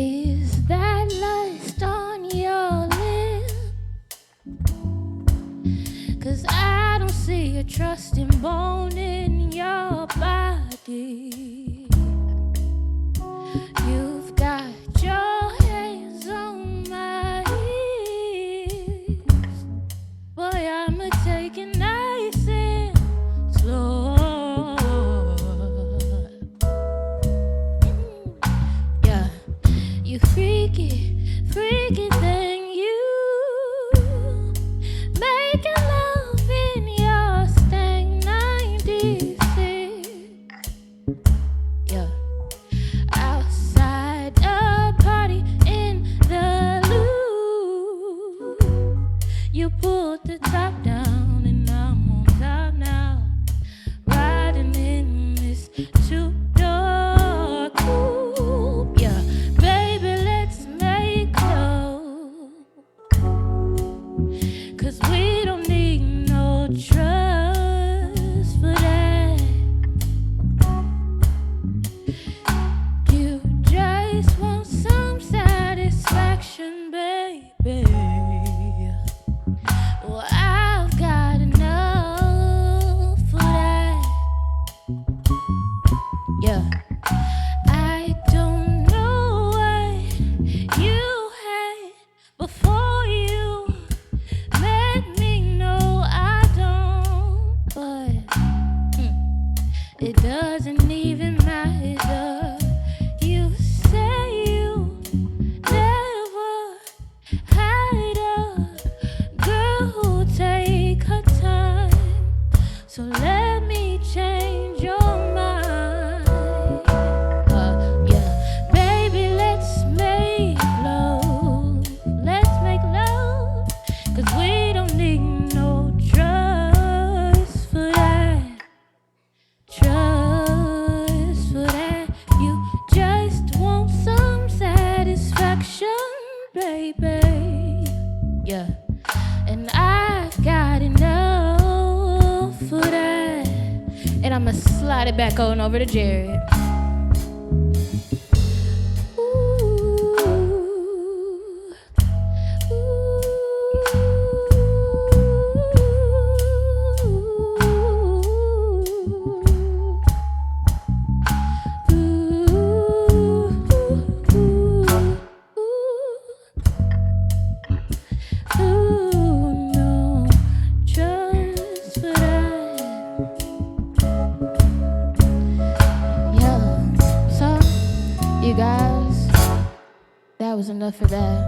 Is that lust on your lip? 'Cause I don't see a trusting bone in your body. You've got your hands on my hips. Boy, I'ma take it nice and slow. Yeah, you freaky thing, you making love in your Stang 96. Yeah, outside a party in the loop. You pulled the top down and I'm on top now, riding in this two-door coupe. Yeah, baby, let's make love, 'cause we don't need no trust for that. You just want some satisfaction, baby. Well, I've got enough for that. Yeah, I don't know what you had before you met me. No, I don't. But it doesn't even matter. You say you never had a girl who'll take her time. So let me change your mind. Yeah, baby, let's make love. Let's make love, 'cause we don't need no trust for that. Trust for that. You just want some satisfaction, baby. Yeah, and I've got enough for that. And I'ma slide it back on over to Jared. You guys, that was enough for that.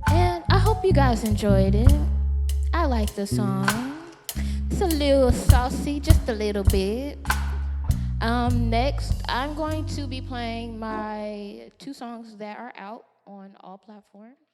And I hope you guys enjoyed it. I like the song. It's a little saucy, just a little bit. Next, I'm going to be playing my 2 songs that are out on all platforms.